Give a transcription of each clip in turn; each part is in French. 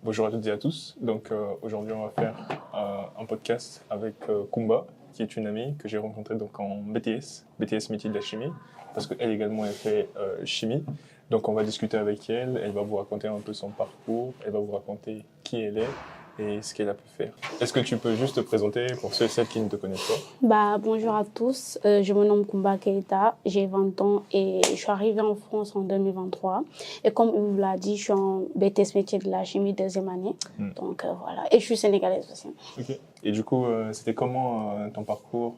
Bonjour à toutes et à tous. Donc aujourd'hui on va faire un podcast avec Kumba, qui est une amie que j'ai rencontrée donc en BTS métier de la chimie, parce qu'elle également elle fait chimie. Donc on va discuter avec elle, elle va vous raconter un peu son parcours, elle va vous raconter qui elle est et ce qu'elle a pu faire. Est-ce que tu peux juste te présenter pour ceux et celles qui ne te connaissent pas? Bonjour à tous, je me nomme Kumba Keita, j'ai 20 ans et je suis arrivée en France en 2023. Et comme il vous l'a dit, je suis en BTS métier de la chimie deuxième année. Donc voilà, et je suis sénégalaise aussi. Ok. Et du coup, c'était comment ton parcours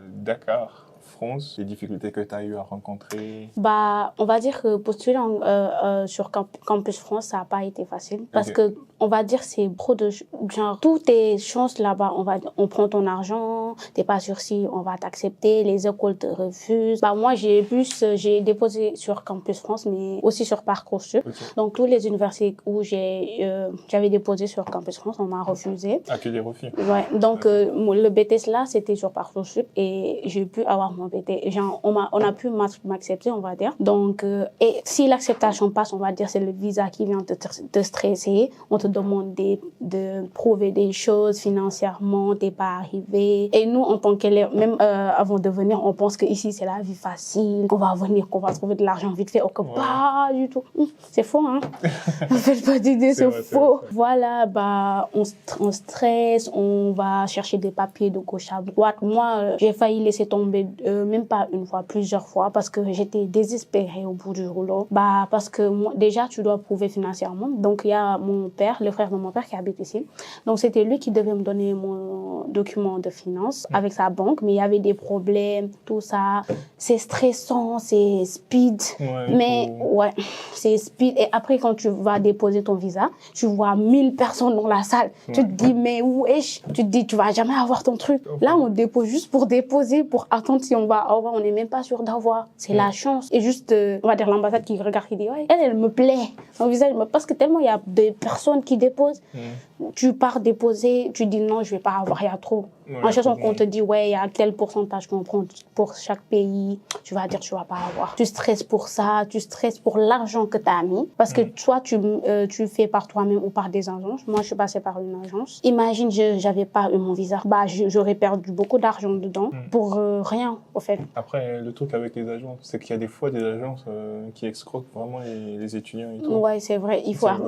Dakar, France, les difficultés que tu as eu à rencontrer? On va dire que postuler sur Campus France, ça n'a pas été facile. Parce que, on va dire, c'est trop de... Genre, toutes tes chances là-bas, on prend ton argent, t'es pas sûr si on va t'accepter, les écoles te refusent. Moi, j'ai déposé sur Campus France, mais aussi sur Parcoursup. Okay. Donc, toutes les universités où j'avais déposé sur Campus France, on m'a refusé. Ah, que des refus? Ouais. Donc, le BTS là, c'était sur Parcoursup et j'ai pu avoir mon BTS. Genre, on a pu m'accepter, on va dire. Donc, et si l'acceptation passe, on va dire, c'est le visa qui vient te stresser. On te demande de prouver des choses financièrement, t'es pas arrivé. Et nous, en tant qu'élèves, même avant de venir, on pense que ici c'est la vie facile, qu'on va venir, qu'on va trouver de l'argent vite fait. Okay, pas du tout. C'est faux, hein. Ne faites pas d'idées, c'est faux. Voilà, on stresse, on va chercher des papiers de gauche à droite. Moi, j'ai failli laisser tomber, même pas une fois, plusieurs fois, parce que j'étais désespérée au bout du rouleau. Parce que moi, déjà, tu dois prouver financièrement. Donc, il y a mon père, le frère de mon père qui habite ici. Donc, c'était lui qui devait me donner mon document de finances avec sa banque, mais il y avait des problèmes, tout ça. C'est stressant, c'est speed. Ouais, c'est speed. Et après, quand tu vas déposer ton visa, tu vois 1000 personnes dans la salle. Tu te dis, mais wesh, tu te dis, tu vas jamais avoir ton truc. Là, on dépose juste pour déposer, pour attendre si on va avoir. On n'est même pas sûr d'avoir. C'est la chance. Et juste, on va dire l'ambassade qui regarde, qui dit, ouais, elle me plaît. Son visage, parce que tellement il y a des personnes qui déposent. Tu pars déposer, tu dis non, je vais pas avoir, il y a trop. En cherchant qu'on te dit, ouais, il y a tel pourcentage qu'on prend pour chaque pays, tu vas dire, tu vas pas avoir. Tu stresses pour ça, tu stresses pour l'argent que tu as mis. Parce que soit tu fais par toi-même ou par des agences. Moi, je suis passée par une agence. Imagine, j'avais pas eu mon visa. J'aurais perdu beaucoup d'argent dedans pour rien, au fait. Après, le truc avec les agences, c'est qu'il y a des fois des agences qui escroquent vraiment les étudiants et tout. Ouais, c'est vrai.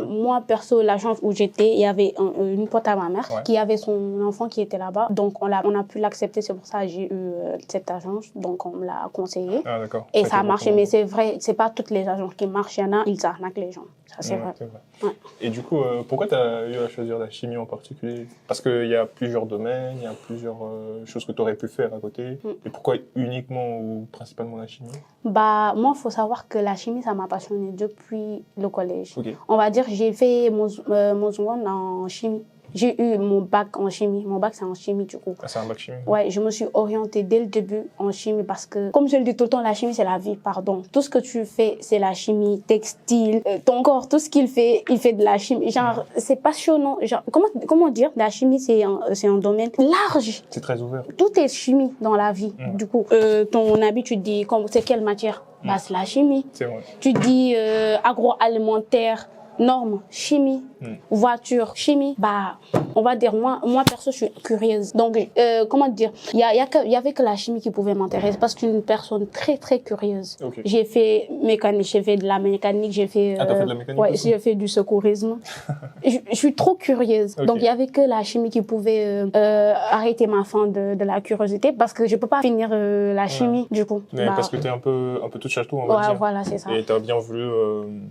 Moi, perso, l'agence où j'étais, il y avait une pote à ma mère qui avait son enfant qui était là-bas. Donc, on a pu l'accepter. C'est pour ça que j'ai eu cette agence. Donc, on me l'a conseillé. Ah, d'accord. Et ça a marché. Mais c'est vrai, c'est pas toutes les agences qui marchent. Il y en a, ils arnaquent les gens. Ça, c'est vrai. Ouais. Et du coup, pourquoi tu as eu à choisir la chimie en particulier? Parce qu'il y a plusieurs domaines, il y a plusieurs choses que tu aurais pu faire à côté. Et pourquoi uniquement ou principalement la chimie? Moi, il faut savoir que la chimie, ça m'a passionnée depuis le collège. Okay. On va dire, j'ai fait mon seconde en chimie. J'ai eu mon bac en chimie. Mon bac, c'est en chimie, du coup. Ah, c'est un bac chimie? Ouais, je me suis orientée dès le début en chimie parce que, comme je le dis tout le temps, la chimie, c'est la vie, pardon. Tout ce que tu fais, c'est la chimie, textile, ton corps, tout ce qu'il fait de la chimie. Genre, c'est passionnant. Genre, comment dire? La chimie, c'est un domaine large. C'est très ouvert. Tout est chimie dans la vie. Du coup, ton habit, tu te dis, c'est quelle matière? C'est la chimie. C'est vrai. Tu te dis, agroalimentaire, normes, chimie, voiture, chimie. On va dire, moi perso, je suis curieuse. Donc, comment dire, il y avait que la chimie qui pouvait m'intéresser parce que je suis une personne très, très curieuse. Okay. J'ai fait mécanique, j'ai fait de la mécanique, j'ai fait... t'as fait de la mécanique ouais, aussi? j'ai fait du secourisme. je suis trop curieuse. Okay. Donc, il y avait que la chimie qui pouvait arrêter ma faim de la curiosité parce que je peux pas finir la chimie, du coup. Mais parce que t'es un peu touche à tout, on va dire. Voilà, c'est ça. Et t'as bien voulu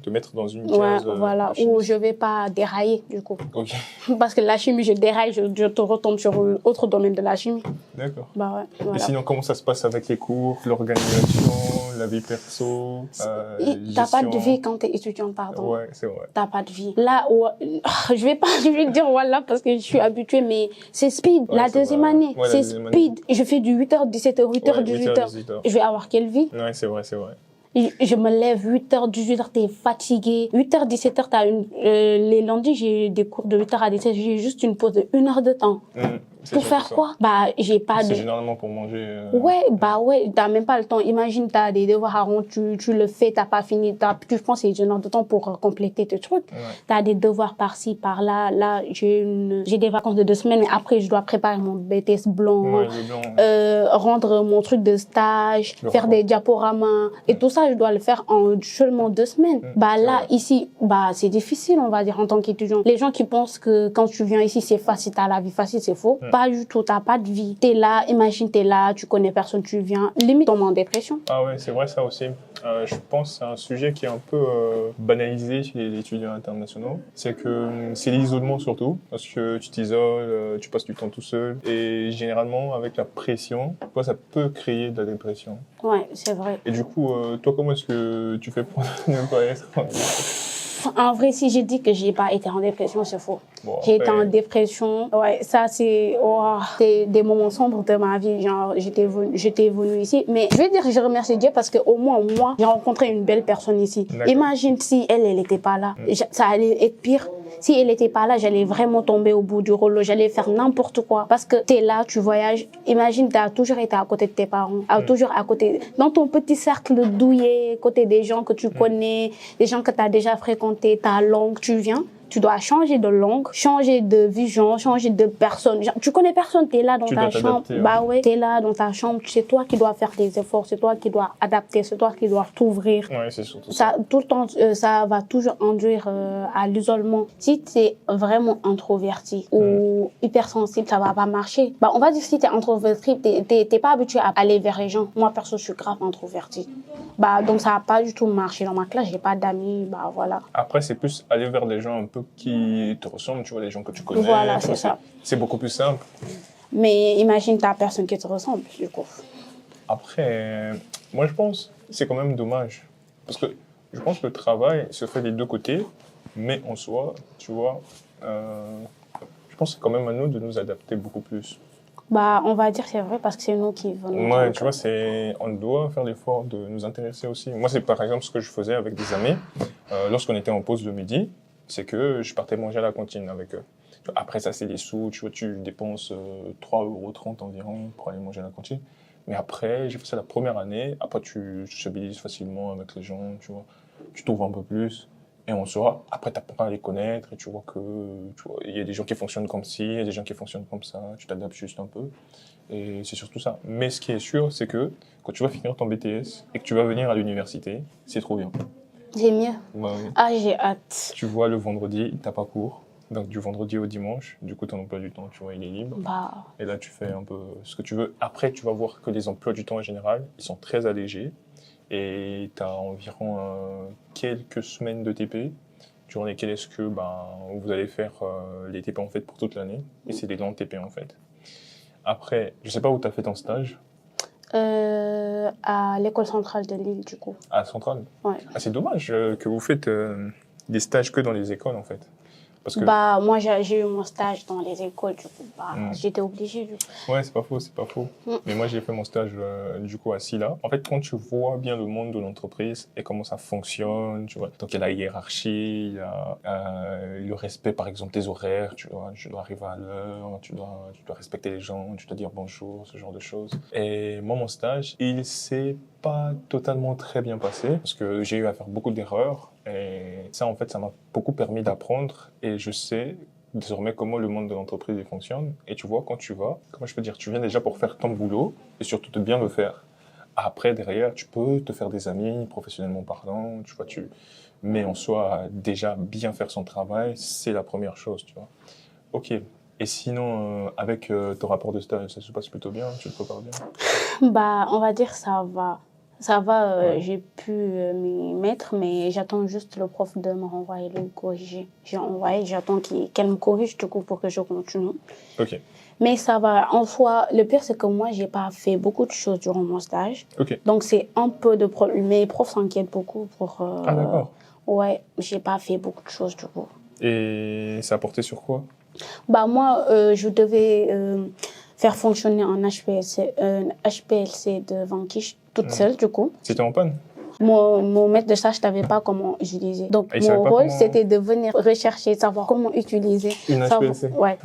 te mettre dans une case... voilà, où je vais pas dérailler, du coup. Okay. Parce que la chimie, je déraille, je te retombe sur autre domaine de la chimie. D'accord. Ouais, voilà. Et sinon, comment ça se passe avec les cours, l'organisation, la vie perso, t'as pas de vie quand t'es étudiante, pardon. Ouais, c'est vrai. T'as pas de vie. Là, je vais dire voilà parce que je suis habituée, mais c'est speed. Ouais, la deuxième année, c'est speed. Je fais du 8h, 17h, 8h, 18h. Je vais avoir quelle vie? Ouais, c'est vrai. Je me lève 8h, 18h, t'es fatigué. 8h, 17h, les lundis, j'ai des cours de 8h à 17h, j'ai juste une pause de 1 heure de temps. Pour faire quoi? Bah, j'ai pas C'est de... généralement pour manger. Ouais, bah ouais, t'as même pas le temps. Imagine, t'as des devoirs à rendre, tu le fais, t'as pas fini, tu penses que c'est une heure de temps pour compléter tes trucs. Ouais. T'as des devoirs par-ci, par-là. Là, j'ai des vacances de 2 semaines, mais après, je dois préparer mon BTS blanc, Ouais, le blanc. rendre mon truc de stage, faire des diaporamas. Et tout ça, je dois le faire en seulement 2 semaines. Bah là, vrai. ici, bah c'est difficile, on va dire, en tant qu'étudiant. Les gens qui pensent que quand tu viens ici, c'est facile, t'as la vie facile, c'est faux. Pas du tout, t'as pas de vie. T'es là, imagine, t'es là, tu connais personne, tu viens. Limite, on est en dépression. Ah ouais, c'est vrai ça aussi. Je pense que c'est un sujet qui est un peu banalisé chez les étudiants internationaux. C'est que c'est l'isolement surtout, parce que tu t'isoles, tu passes du temps tout seul. Et généralement, avec la pression, toi, ça peut créer de la dépression. Ouais, c'est vrai. Et du coup, toi, comment est-ce que tu fais pour ne pas être en dépression? En vrai, si j'ai dit que j'ai pas été en dépression, c'est faux. Bon, J'ai été après- en dépression. Ouais, ça, c'est des moments sombres de ma vie. Genre, j'étais venue ici. Mais je vais dire que je remercie Dieu parce qu'au moins, moi, j'ai rencontré une belle personne ici. D'accord. Imagine si elle était pas là. Ça allait être pire. Si elle était pas là, j'allais vraiment tomber au bout du rouleau. J'allais faire n'importe quoi. Parce que t'es là, tu voyages. Imagine, t'as toujours été à côté de tes parents. Toujours à côté, dans ton petit cercle douillet, côté des gens que tu connais, des gens que t'as déjà fréquentés, ta langue, tu viens. Tu dois changer de langue, changer de vision, changer de personne. Genre, tu connais personne, t'es là dans Tu ta dois chambre. t'adapter, ouais. Bah ouais, t'es là dans ta chambre. C'est toi qui dois faire des efforts, c'est toi qui dois adapter, c'est toi qui dois t'ouvrir. Ouais, c'est surtout ça. Ça, tout le temps, ça va toujours induire à l'isolement. Si tu es vraiment introverti ou hypersensible, ça va pas marcher. Bah, on va dire si tu es introverti, t'es pas habitué à aller vers les gens. Moi, perso, je suis grave introverti. Bah, donc ça va pas du tout marcher. Dans ma classe, j'ai pas d'amis, bah voilà. Après, c'est plus aller vers des gens un peu qui te ressemblent, tu vois, des gens que tu connais. Voilà, tu vois, c'est ça. C'est beaucoup plus simple. Mais imagine, t'as personne qui te ressemble, du coup. Après, moi je pense que c'est quand même dommage. Parce que je pense que le travail se fait des deux côtés, mais en soi, tu vois, je pense que c'est quand même à nous de nous adapter beaucoup plus. Bah, on va dire c'est vrai parce que c'est nous qui venons. Ouais, tu vois, on doit faire l'effort de nous intéresser aussi. Moi, c'est par exemple ce que je faisais avec des amis lorsqu'on était en pause le midi, c'est que je partais manger à la cantine avec eux. Après, ça, c'est des sous, tu vois, tu dépenses 3,30 € environ pour aller manger à la cantine. Mais après, j'ai fait ça la première année. Après, tu sociabilises facilement avec les gens, tu vois. Tu t'ouvres un peu plus. Et on sera. Après, tu apprends à les connaître et tu vois que, tu vois, il y a des gens qui fonctionnent comme ci, il y a des gens qui fonctionnent comme ça. Tu t'adaptes juste un peu. Et c'est surtout ça. Mais ce qui est sûr, c'est que quand tu vas finir ton BTS et que tu vas venir à l'université, c'est trop bien. C'est mieux. Ouais, oui. Ah, j'ai hâte. Tu vois, le vendredi, t'as pas cours. Donc, du vendredi au dimanche, du coup, ton emploi du temps, tu vois, il est libre. Bah, Et là, tu fais un peu ce que tu veux. Après, tu vas voir que les emplois du temps en général, ils sont très allégés. Et tu as environ quelques semaines de TP, durant lesquelles est-ce que vous allez faire les TP en fait pour toute l'année. Et c'est des longs TP en fait. Après, je sais pas où tu as fait ton stage. à l'école centrale de Lille, du coup. À Centrale. Ouais. Ah, c'est dommage que vous faites des stages que dans les écoles en fait. Parce que... Bah, moi, j'ai eu mon stage dans les écoles, du coup. Bah, j'étais obligée, du coup. Ouais, c'est pas faux, c'est pas faux. Mais moi, j'ai fait mon stage, du coup, à Silla. En fait, quand tu vois bien le monde de l'entreprise et comment ça fonctionne, tu vois. Donc, il y a la hiérarchie, il y a le respect, par exemple, des horaires, tu vois. Tu dois arriver à l'heure, tu dois respecter les gens, tu dois dire bonjour, ce genre de choses. Et moi, mon stage, il s'est pas totalement très bien passé parce que j'ai eu à faire beaucoup d'erreurs. Et ça, en fait, ça m'a beaucoup permis d'apprendre et je sais désormais comment le monde de l'entreprise fonctionne. Et tu vois, quand tu vas, comment je peux dire, tu viens déjà pour faire ton boulot et surtout de bien le faire. Après, derrière, tu peux te faire des amis, professionnellement parlant, tu vois, mais en soi, déjà bien faire son travail, c'est la première chose, tu vois. Ok. Et sinon, avec ton rapport de stage, ça se passe plutôt bien, tu le prépares bien? Bah, on va dire ça va. Ça va, Ouais. j'ai pu m'y mettre, mais j'attends juste le prof de me renvoyer le corriger. J'ai envoyé, j'attends qu'elle me corrige du coup pour que je continue. Ok. Mais ça va. En soi, le pire, c'est que moi, j'ai pas fait beaucoup de choses durant mon stage. Ok. Donc, c'est un peu de problème. Mes profs s'inquiètent beaucoup pour... Ah, d'accord. Ouais, j'ai pas fait beaucoup de choses du coup. Et ça a porté sur quoi? Bah, moi, je devais faire fonctionner un HPLC de Vanquish toute seule, du coup. C'était en panne? mon maître de stage ne savait pas comment utiliser. Donc, mon rôle, c'était de venir rechercher, savoir comment utiliser. Une HPLC. Ouais.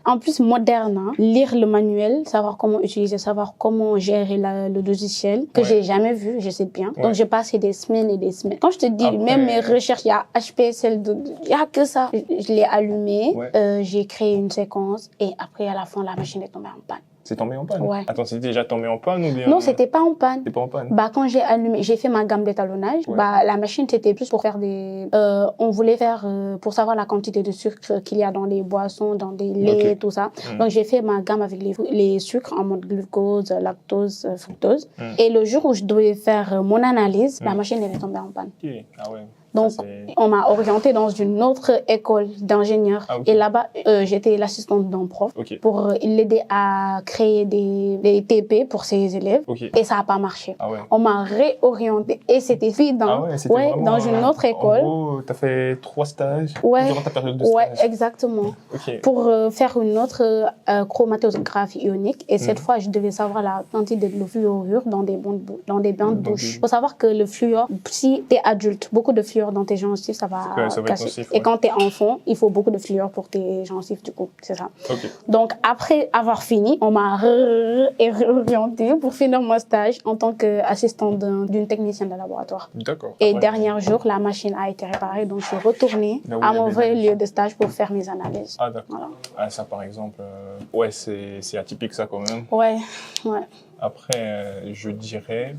En plus, moderne, hein, lire le manuel, savoir comment utiliser, savoir comment gérer le logiciel, que j'ai jamais vu, je sais bien. Donc, j'ai passé des semaines et des semaines. Quand je te dis, même mes recherches, il y a HPSL, il n'y a que ça. Je l'ai allumé, j'ai créé une séquence et après, à la fin, la machine est tombée en panne. C'est tombé en panne? Ouais. Attends, c'était déjà tombé en panne ou bien? Non, c'était pas en panne. C'était pas en panne? Bah, quand j'ai allumé, j'ai fait ma gamme d'étalonnage. Ouais. Bah, la machine, c'était plus pour faire des... on voulait faire, pour savoir la quantité de sucre qu'il y a dans les boissons, dans des laits, tout ça. Donc, j'ai fait ma gamme avec les sucres en mode glucose, lactose, fructose. Et le jour où je devais faire mon analyse, la machine, elle est tombée en panne. Okay. Ah ouais. Donc, on m'a orientée dans une autre école d'ingénieurs. Ah, okay. Et là-bas, j'étais l'assistante d'un prof pour l'aider à créer des TP pour ses élèves. Et ça n'a pas marché. Ah ouais. On m'a réorientée et c'était dans une autre école. En gros, tu as fait 3 stages durant ta période de stage. Ouais, exactement. Pour faire une autre chromatographie ionique. Et cette fois, je devais savoir la quantité de fluorure dans des bains de bouche. Il faut savoir que le fluor, si tu es adulte, beaucoup de fluor dans tes gencives, ça va casser. Nocif, et quand tu es enfant, il faut beaucoup de fluor pour tes gencives, du coup, c'est ça. Donc, après avoir fini, on m'a réorientée pour finir mon stage en tant qu'assistante d'une technicienne de laboratoire. D'accord. Et dernier jour, la machine a été réparée, donc je suis retournée à mon vrai lieu de stage pour faire mes analyses. Ah, d'accord. Voilà. Ah, ça, par exemple, ouais, c'est atypique, ça, quand même. Ouais. Après, je dirais...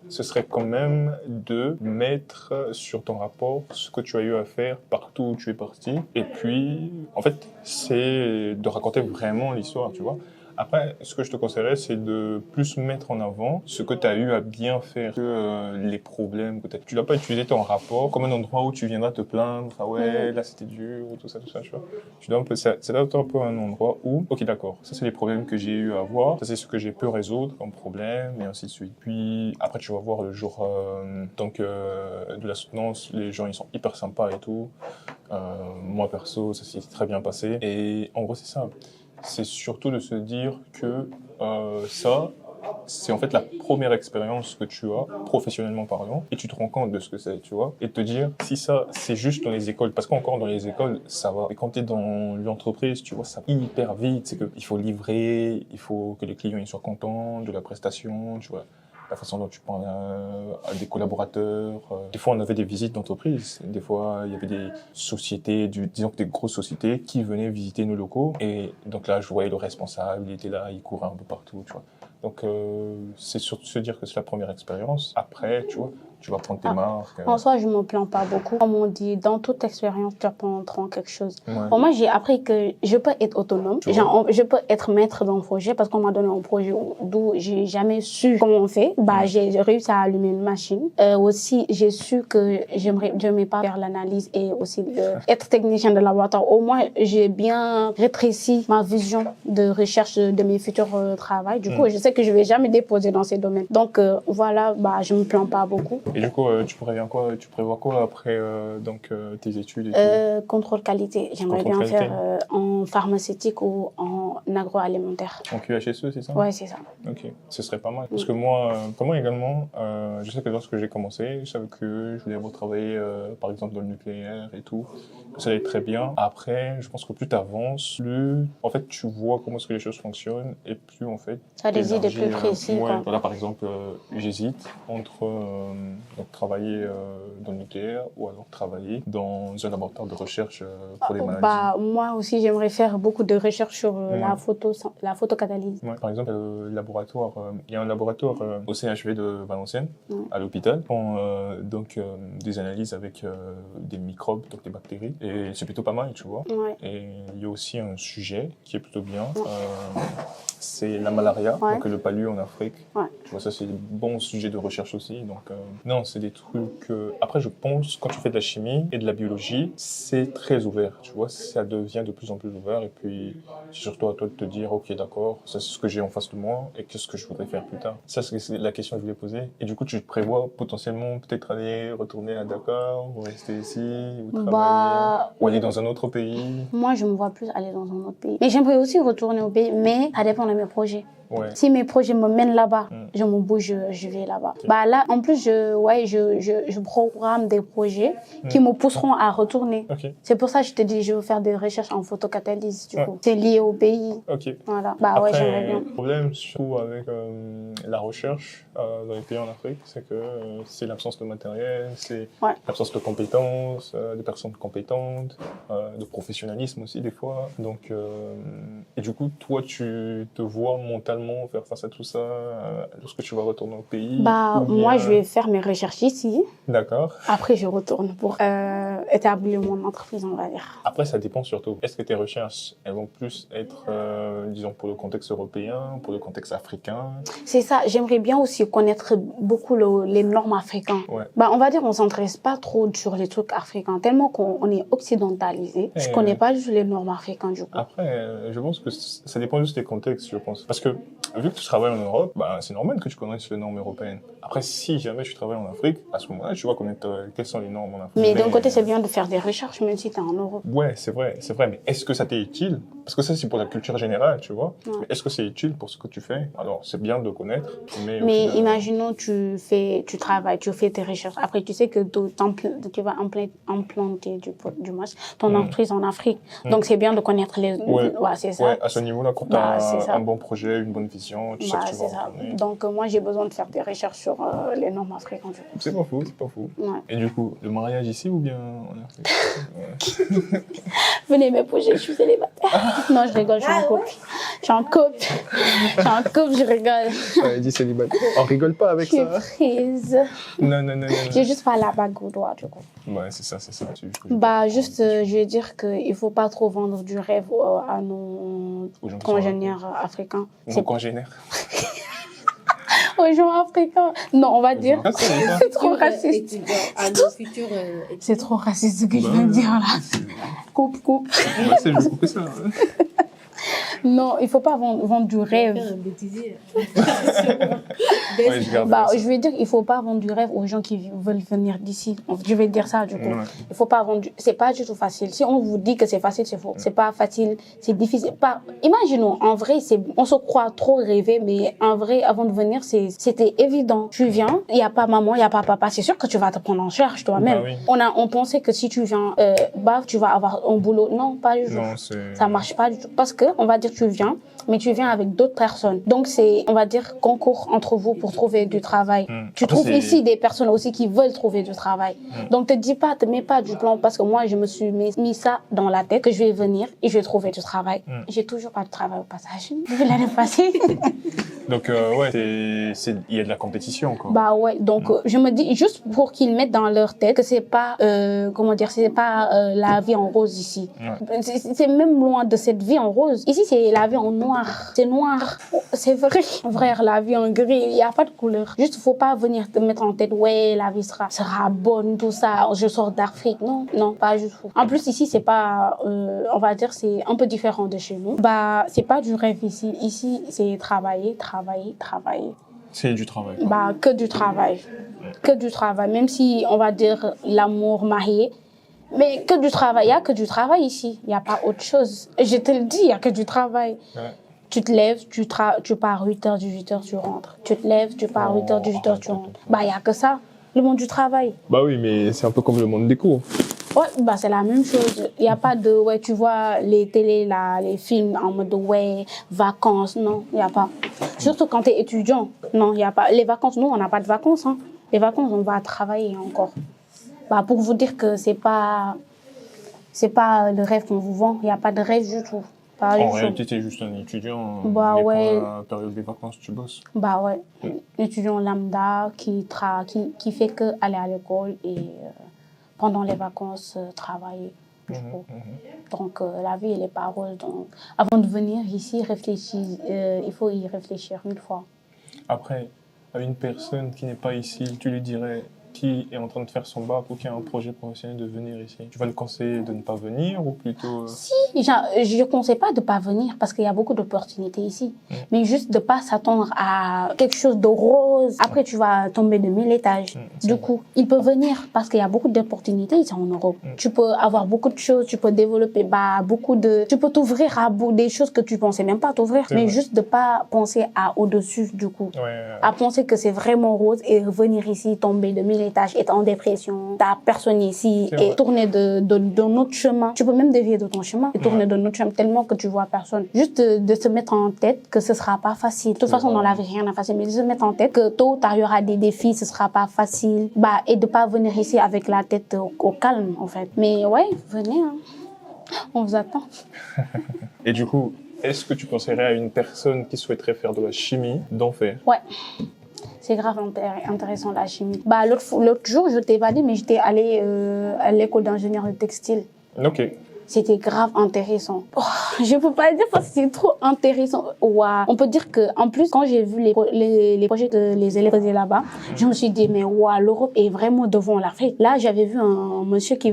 ce serait quand même de mettre sur ton rapport ce que tu as eu à faire partout où tu es parti. Et puis, en fait, c'est de raconter vraiment l'histoire, tu vois. Après, ce que je te conseillerais, c'est de plus mettre en avant ce que tu as eu à bien faire que les problèmes peut-être. Tu ne dois pas utiliser ton rapport comme un endroit où tu viendras te plaindre. Ah ouais, là c'était dur, ou tout ça, tu vois. Tu dois c'est là un peu un endroit où, ok, d'accord, ça c'est les problèmes que j'ai eu à voir, ça c'est ce que j'ai pu résoudre comme problème, et ainsi de suite. Puis après, tu vas voir le jour de la soutenance, les gens ils sont hyper sympas et tout. Moi perso, ça s'est très bien passé. Et en gros, c'est ça. C'est surtout de se dire que ça, c'est en fait la première expérience que tu as, professionnellement parlant, et tu te rends compte de ce que c'est, tu vois, et te dire, si ça, c'est juste dans les écoles, parce qu'encore dans les écoles, ça va, et quand tu es dans l'entreprise, tu vois, ça va hyper vite, c'est qu'il faut livrer, il faut que les clients ils soient contents de la prestation, tu vois. La façon dont tu parles à des collaborateurs. Des fois, on avait des visites d'entreprise. Des fois, il y avait des sociétés, disons que des grosses sociétés qui venaient visiter nos locaux. Et donc là, je voyais le responsable, il était là, il courait un peu partout, tu vois. Donc, c'est surtout se dire que c'est la première expérience. Après, tu vois, tu vas prendre tes marques. En soi, je ne me plains pas beaucoup. Comme on dit, dans toute expérience, tu apprends quelque chose. Bon, moi, j'ai appris que je peux être autonome. Genre, je peux être maître d'un projet parce qu'on m'a donné un projet d'où j'ai jamais su comment on fait. Bah, j'ai réussi à allumer une machine. Aussi, j'ai su que j'aimerais pas faire l'analyse et aussi être technicien de laboratoire. Au moins, j'ai bien rétréci ma vision de recherche de mes futurs travaux. Du coup, je sais que je vais jamais déposer dans ces domaines. Donc, voilà, bah, je me plains pas beaucoup. Et du coup, tu prévois quoi après tes études et contrôle qualité. J'aimerais bien faire en pharmaceutique ou en agroalimentaire. En QHSE, c'est ça? Ouais, c'est ça. Ok, ce serait pas mal. Parce que moi également, je sais que lorsque j'ai commencé, je savais que je voulais travailler, par exemple, dans le nucléaire et tout. Ça allait très bien. Après, je pense que plus tu avances, plus en fait tu vois comment est-ce que les choses fonctionnent et plus en fait. Tu as des idées plus précises. Voilà, par exemple, j'hésite entre donc travailler dans le nucléaire ou alors travailler dans un laboratoire de recherche pour les maladies. Bah, moi aussi, j'aimerais faire beaucoup de recherches sur la photocatalyse. Ouais. Par exemple, il y a un laboratoire au CHV de Valenciennes, à l'hôpital, font des analyses avec des microbes, donc des bactéries, et c'est plutôt pas mal, tu vois. Ouais. Et il y a aussi un sujet qui est plutôt bien. C'est la malaria, donc le palu en Afrique. Ouais. Tu vois, ça c'est des bons sujets de recherche aussi. Donc, non, c'est des trucs... Après, je pense, quand tu fais de la chimie et de la biologie, c'est très ouvert, tu vois. Ça devient de plus en plus ouvert. Et puis, c'est surtout à toi de te dire, ok, d'accord, ça c'est ce que j'ai en face de moi et qu'est-ce que je voudrais faire plus tard. Ça, c'est la question que je voulais poser. Et du coup, tu te prévois potentiellement peut-être retourner à Dakar ou rester ici ou travailler ou aller dans un autre pays? Moi, je me vois plus aller dans un autre pays. Mais j'aimerais aussi retourner au pays, mais ça dépend de mes projets. Ouais. Si mes projets me mènent là-bas, je me bouge, je vais là-bas. Bah là, en plus, je programme des projets qui me pousseront à retourner. Ok. C'est pour ça que je te dis, je veux faire des recherches en photocatalyse, du coup. C'est lié au pays. Ok. Voilà. Bah ouais, j'aimerais bien. Le problème, surtout avec la recherche dans les pays en Afrique, c'est que c'est l'absence de matériel, c'est l'absence de compétences, de personnes compétentes, de professionnalisme aussi des fois. Donc, et du coup, toi, tu te vois mentalement faire face à tout ça lorsque tu vas retourner au pays? Bah, ou bien... moi, je vais faire mes recherches ici. D'accord. Après, je retourne pour établir mon entreprise, on va dire. Après, ça dépend surtout. Est-ce que tes recherches, elles vont plus être, disons, pour le contexte européen, pour le contexte africain? C'est ça. J'aimerais bien aussi connaître beaucoup les normes africaines. Ouais. Bah, on va dire, on s'intéresse pas trop sur les trucs africains, tellement qu'on est occidentalisé. Je connais pas juste les normes africaines, du coup. Après, je pense que ça dépend juste des contextes, je pense. Parce que, vu que tu travailles en Europe, bah, c'est normal que tu connaisses les normes européennes. Après, si jamais tu travailles en Afrique, à ce moment-là, tu vas connaître quelles sont les normes en Afrique. Mais d'un côté, c'est bien de faire des recherches, même si tu es en Europe. Ouais, c'est vrai. Mais est-ce que ça t'est utile? Parce que ça, c'est pour la culture générale, tu vois. Ouais. Mais est-ce que c'est utile pour ce que tu fais? Alors, c'est bien de connaître, mais final... imaginons, tu travailles, tu fais tes recherches. Après, tu sais que tu vas implanter du moins ton entreprise en Afrique. Donc, c'est bien de connaître les... Ouais, c'est ça. Ouais, à ce niveau-là, quand tu as un bon projet, une bonne vision, tu sais que tu vas retourner. Donc, moi, j'ai besoin de faire des recherches sur les normes africaines. C'est pas fou, c'est pas fou. Ouais. Et du coup, le mariage ici ou bien en Afrique? Venez m'épouser, je suis célibataire. Non, je rigole, je suis en couple. Je suis en couple, je rigole. Elle dit célibataire. On rigole pas avec ça. Je suis prise. Non. J'ai juste pas la bague au doigt, du coup. Ouais, c'est ça. Bah, juste, je vais dire qu'il faut pas trop vendre du rêve à nos congénères africains. Nos congénères. Aux gens africains. Non, on va dire. C'est trop raciste. C'est trop raciste ce que je viens de dire là. Coupe. C'est juste couper ça. Non, il faut pas vendre du rêve. Je vais dire, il faut pas vendre du rêve aux gens qui veulent venir d'ici. Je vais dire ça du coup. Ouais. Il faut pas vendre. C'est pas du tout facile. Si on vous dit que c'est facile, c'est faux. C'est pas facile, c'est difficile. Imaginons, en vrai, on se croit trop rêver, mais en vrai, avant de venir, c'était évident. Tu viens, il y a pas maman, il y a pas papa. C'est sûr que tu vas te prendre en charge toi-même. Bah oui. On pensait que si tu viens, tu vas avoir un boulot. Non, pas du tout. Ça marche pas du tout. Parce que on va dire tu viens, mais tu viens avec d'autres personnes. Donc c'est, on va dire, concours entre vous pour trouver du travail. Tu trouves ici des personnes aussi qui veulent trouver du travail. Donc te mets pas du plan parce que moi je me suis mis ça dans la tête que je vais venir et je vais trouver du travail. J'ai toujours pas de travail au passage. Depuis l'année passée. Donc il y a de la compétition quoi. Bah ouais, donc je me dis juste pour qu'ils mettent dans leur tête que c'est pas c'est pas la vie en rose ici. C'est même loin de cette vie en rose. Ici c'est la vie en noir. C'est noir. C'est vrai. Frère, la vie en gris, il y a pas de couleur. Juste faut pas venir te mettre en tête ouais, la vie sera bonne tout ça. Je sors d'Afrique. Non, pas du tout. En plus ici c'est pas on va dire c'est un peu différent de chez nous. Bah c'est pas du rêve ici. Ici c'est travailler. C'est du travail. Quoi. Bah, que du travail. Que du travail. Même si, on va dire, l'amour marié. Mais que du travail. Il n'y a que du travail ici. Il n'y a pas autre chose. Je te le dis, il n'y a que du travail. Ouais. Tu te lèves, tu pars 8h, 18h, tu rentres. Tu te lèves, tu pars 8h, 18h, tu rentres. Bah, il n'y a que ça. Le monde du travail. Bah oui, mais c'est un peu comme le monde des cours. Ouais, bah c'est la même chose. Il n'y a pas de, ouais, tu vois, les télés, là, les films en mode, ouais, vacances, non, il n'y a pas. Surtout quand tu es étudiant, non, il n'y a pas. Les vacances, nous, on n'a pas de vacances, hein. Les vacances, on va travailler encore. Bah, pour vous dire que c'est pas le rêve qu'on vous vend, il n'y a pas de rêve du tout. En réalité, tu es juste un étudiant. Bah ouais. Pour la période des vacances, tu bosses. Bah ouais. Étudiant lambda qui fait que aller à l'école et pendant les vacances travailler. Donc la vie elle est pas rose. Donc avant de venir ici, il faut y réfléchir 1000 fois. Après, à une personne qui n'est pas ici, tu lui dirais qui est en train de faire son bac ou qui a un projet professionnel de venir ici, tu vas le conseiller de ne pas venir ou plutôt... Si, je ne conseille pas de ne pas venir parce qu'il y a beaucoup d'opportunités ici. Mais juste de ne pas s'attendre à quelque chose de rose. Après, tu vas tomber de 1000 étages. Du coup, il peut venir parce qu'il y a beaucoup d'opportunités ici en Europe. Tu peux avoir beaucoup de choses, tu peux développer tu peux t'ouvrir à des choses que tu pensais même pas t'ouvrir. Mais juste de ne pas penser à au-dessus du coup. À penser que c'est vraiment rose et venir ici, tomber de 1000 étages, être en dépression, t'as personne ici et tourner d'un autre chemin. Tu peux même dévier de ton chemin et tourner d'un autre chemin tellement que tu vois personne. Juste de se mettre en tête que ce sera pas facile. De toute façon, dans la vie, rien n'est facile, mais de se mettre en tête que tôt ou tard, il y aura des défis, ce sera pas facile. Et de pas venir ici avec la tête au calme, en fait. Mais ouais, venez, hein. On vous attend. Et du coup, est-ce que tu conseillerais à une personne qui souhaiterait faire de la chimie d'en faire? Ouais. C'est grave intéressant la chimie. L'autre jour, je t'ai pas dit, mais j'étais allée à l'école d'ingénieur de textile. Ok. C'était grave intéressant. Oh, je peux pas le dire parce que c'est trop intéressant. Waouh. On peut dire que en plus quand j'ai vu les projets que les élèves faisaient là-bas, je me suis dit mais waouh, l'Europe est vraiment devant l'Afrique. Là, j'avais vu un monsieur qui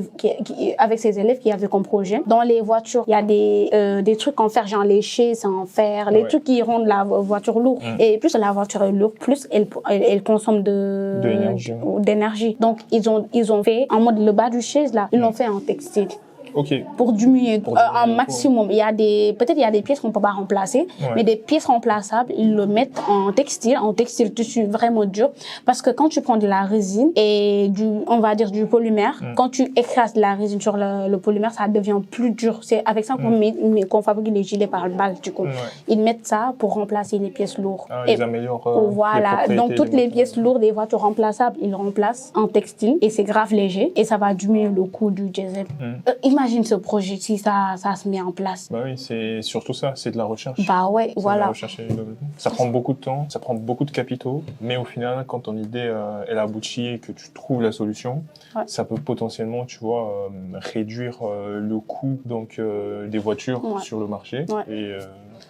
avec ses élèves qui avait comme projet dans les voitures, il y a des trucs en fer, genre les chaises en fer, les trucs qui rendent la voiture lourde. Et plus la voiture est lourde, plus elle consomme d'énergie. Donc ils ont fait en mode le bas du chaise là, ils l'ont fait en textile. Okay. Pour diminuer un maximum. Peut-être il y a des pièces qu'on peut pas remplacer, mais des pièces remplaçables, ils le mettent en textile tissu vraiment dur. Parce que quand tu prends de la résine et on va dire du polymère, quand tu écrases la résine sur le polymère, ça devient plus dur. C'est avec ça qu'on fabrique les gilets pare-balles, du coup. Ils mettent ça pour remplacer les pièces lourdes. Ils améliorent voilà. Donc toutes les pièces lourdes des voitures remplaçables, ils remplacent en textile et c'est grave léger et ça va diminuer le coût du diesel. Imagine ce projet si ça se met en place. Bah oui, c'est surtout ça, c'est de la recherche. Bah ouais, voilà. De la recherche et ça prend beaucoup de temps, ça prend beaucoup de capitaux, mais au final, quand ton idée elle aboutit et que tu trouves la solution, ça peut potentiellement, tu vois, réduire le coût donc des voitures sur le marché. Et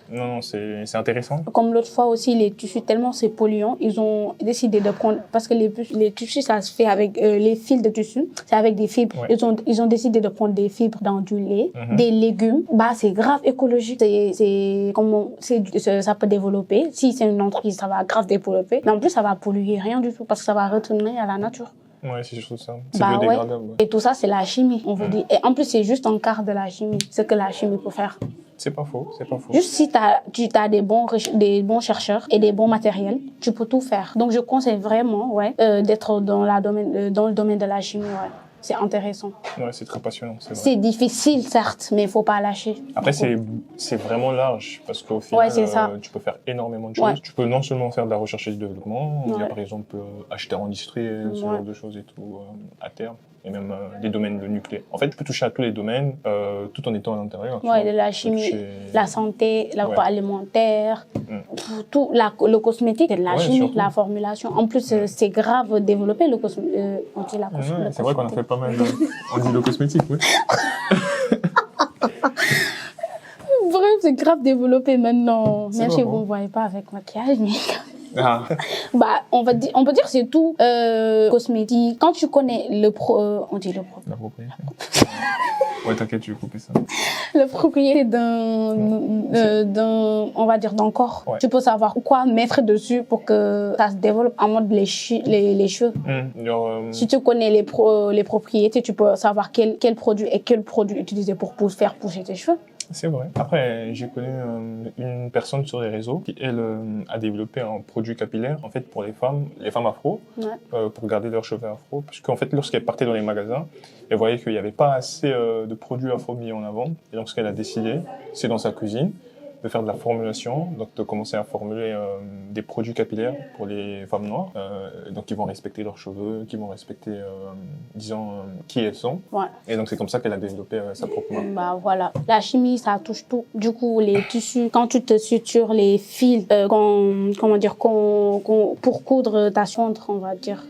non, c'est intéressant. Comme l'autre fois aussi, les tissus, tellement c'est polluant, ils ont décidé de prendre, parce que les tissus, ça se fait avec les fils de tissu, c'est avec des fibres. Ils ont décidé de prendre des fibres dans du lait, des légumes. C'est grave écologique. Ça peut développer. Si c'est une entreprise, ça va grave développer. Mais en plus, ça va polluer rien du tout, parce que ça va retourner à la nature. Ouais, c'est juste ça. C'est biodégradable. Ouais. Et tout ça, c'est la chimie, on vous dit. Et en plus, c'est juste un quart de la chimie, ce que la chimie peut faire. C'est pas faux, c'est pas faux. Juste si tu as des bons chercheurs et des bons matériels, tu peux tout faire. Donc, je conseille vraiment, d'être dans le domaine de la chimie, C'est intéressant. Ouais, c'est très passionnant, c'est vrai. C'est difficile, certes, mais il faut pas lâcher. Après, c'est vraiment large, parce qu'au final, tu peux faire énormément de choses. Tu peux non seulement faire de la recherche et du développement, il y a par exemple acheter en industrie, ce genre de choses et tout, à terme. Et même des domaines de nucléaire. En fait, tu peux toucher à tous les domaines, tout en étant à l'intérieur. De la chimie, la santé, l'agroalimentaire, tout, le cosmétique, de la chimie, la formulation. En plus, c'est grave développé, le cosmétique. C'est vrai qu'on a fait pas mal. On dit le cosmétique, oui. Bref, c'est grave développé maintenant. Même si vous ne voyez pas avec maquillage, mais... on peut dire que c'est tout cosmétique. Quand tu connais on dit le pro. La propriété. Ouais, t'inquiète, je vais couper ça. La propriété on va dire d'un corps. Tu peux savoir quoi mettre dessus pour que ça se développe en mode les cheveux. Si tu connais les propriétés, tu peux savoir quel produit utiliser pour faire pousser tes cheveux. C'est vrai. Après, j'ai connu une personne sur les réseaux qui, elle, a développé un produit capillaire, en fait, pour les femmes afro, pour garder leurs cheveux afro. Parce qu'en fait, lorsqu'elle partait dans les magasins, elle voyait qu'il n'y avait pas assez de produits afro mis en avant. Et donc, ce qu'elle a décidé, c'est dans sa cuisine, de faire de la formulation, donc de commencer à formuler des produits capillaires pour les femmes noires, donc qui vont respecter leurs cheveux, qui vont respecter, qui elles sont. Et donc c'est comme ça qu'elle a développé sa propre marque. Voilà. La chimie, ça touche tout. Du coup, les tissus, quand tu te sutures les fils, pour coudre ta chantre, on va dire,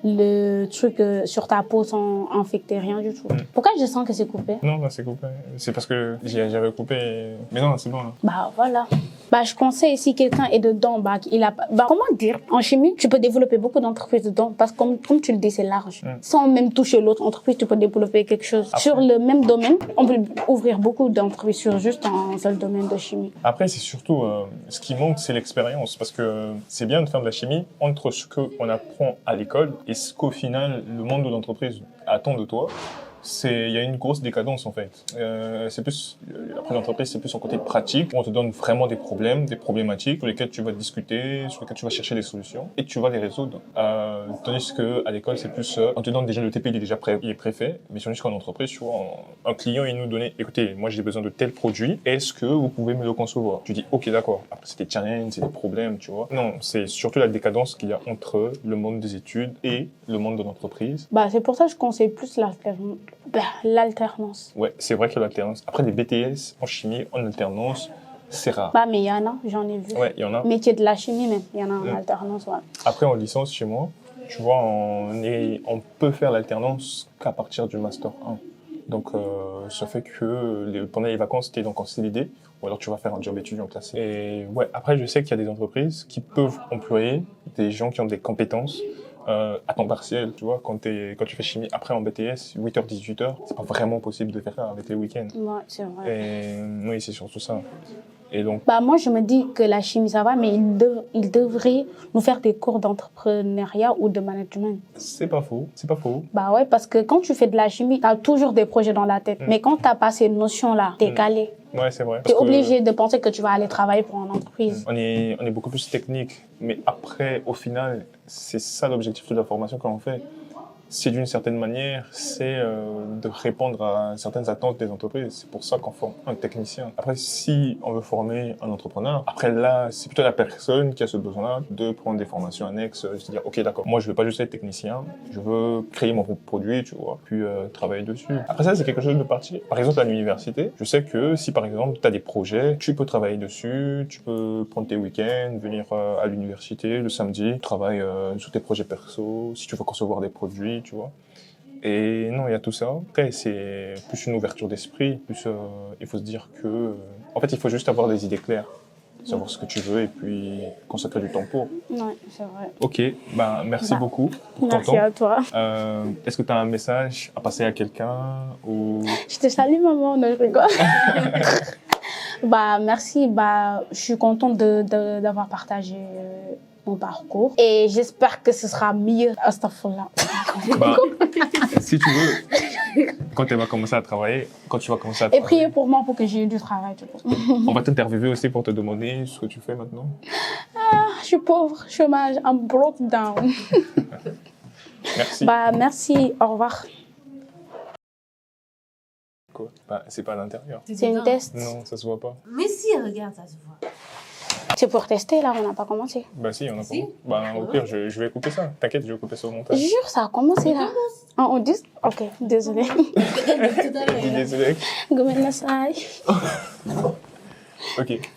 le truc sur ta peau sans infecter rien du tout. Pourquoi je sens que c'est coupé? Non, c'est coupé. C'est parce que j'avais coupé. Mais non, c'est bon là. Voilà. Bah, je conseille si quelqu'un est dedans, bah, il a, bah, comment dire, en chimie, tu peux développer beaucoup d'entreprises dedans parce que comme tu le dis, c'est large. Sans même toucher l'autre entreprise, tu peux développer quelque chose. Après. Sur le même domaine, on peut ouvrir beaucoup d'entreprises sur juste un seul domaine de chimie. Après, c'est surtout, ce qui manque, c'est l'expérience. Parce que c'est bien de faire de la chimie entre ce qu'on apprend à l'école et ce qu'au final, le monde de l'entreprise attend de toi. Il y a une grosse décadence en fait. C'est plus, après l'entreprise, c'est plus en côté pratique, où on te donne vraiment des problèmes, des problématiques sur lesquelles tu vas discuter, sur lesquelles tu vas chercher des solutions et tu vas les résoudre. Tandis que à l'école, c'est plus, on te donne déjà le TP, il est déjà il est préfet, mais tandis qu'en entreprise, tu vois, un client, il nous donnait, écoutez, moi j'ai besoin de tel produit, est-ce que vous pouvez me le concevoir? Tu dis, ok, d'accord. Après, c'est des challenges, c'est des problèmes, tu vois. Non, c'est surtout la décadence qu'il y a entre le monde des études et le monde de l'entreprise. Bah, c'est pour ça que je conseille plus l'alternance. Ouais, c'est vrai que l'alternance. Après, des BTS en chimie, en alternance, c'est rare. Bah, mais il y en a, j'en ai vu. Ouais, il y en a. Métier de la chimie même, il y en a en alternance, ouais. Après, en licence, chez moi, tu vois, on peut faire l'alternance qu'à partir du Master 1. Donc, ça fait que pendant les vacances, tu es donc en CDD, ou alors tu vas faire un job étudiant classé. Et ouais, après, je sais qu'il y a des entreprises qui peuvent employer des gens qui ont des compétences à temps partiel, tu vois, quand tu fais chimie. Après, en BTS, 8h, 18h, c'est pas vraiment possible de faire ça avec les week-ends. Ouais, c'est vrai. Et oui, c'est surtout ça. Et donc, bah, moi, je me dis que la chimie, ça va, mais il devrait nous faire des cours d'entrepreneuriat ou de management. c'est pas faux, c'est pas faux. Bah ouais, parce que quand tu fais de la chimie, tu as toujours des projets dans la tête. Mais quand tu n'as pas ces notions-là, tu es calé. Ouais, c'est vrai. Tu es obligé de penser que tu vas aller travailler pour une entreprise. On est beaucoup plus technique. Mais après, au final, c'est ça l'objectif de la formation que l'on fait. C'est d'une certaine manière, c'est de répondre à certaines attentes des entreprises. C'est pour ça qu'on forme un technicien. Après, si on veut former un entrepreneur, après là, c'est plutôt la personne qui a ce besoin-là de prendre des formations annexes, c'est-à-dire, ok, d'accord, moi je veux pas juste être technicien, je veux créer mon propre produit, tu vois, puis travailler dessus. Après ça, c'est quelque chose de parti. Par exemple, à l'université, je sais que si par exemple tu as des projets, tu peux travailler dessus, tu peux prendre tes week-ends, venir à l'université le samedi, travailler sur tes projets perso, si tu veux concevoir des produits, tu vois. Et non, il y a tout ça. Après, c'est plus une ouverture d'esprit. Plus, il faut se dire que... en fait, il faut juste avoir des idées claires. Savoir ce que tu veux et puis consacrer du temps pour. Ouais, c'est vrai. Ok, bah, merci beaucoup pour ton Merci temps. à toi. Est-ce que tu as un message à passer à quelqu'un ou... Je te salue, maman. Non, je rigole. Bah, merci. Bah, je suis contente d'avoir partagé mon parcours. Et j'espère que ce sera mieux. Astaghfirullah. Bah, si tu veux, quand tu vas commencer à travailler, quand tu vas commencer à Et travailler... priez pour moi pour que j'ai eu du travail. On va t'interviewer aussi pour te demander ce que tu fais maintenant. Je suis pauvre, chômage, I'm broke down. Merci. Bah, merci, au revoir. Quoi? Bah, c'est pas à l'intérieur. C'est une test. Non, ça se voit pas. Mais si, regarde, ça se voit. C'est pour tester, là, on n'a pas commencé. Bah si, on a Si. pas. Bah au pire, je vais couper ça. T'inquiète, je vais couper ça au montage. Jure, ça a commencé, là. Ah, on dit... Ok, désolé. Regarde, tout à l'heure. Désolé. Gomen la saay. Ok.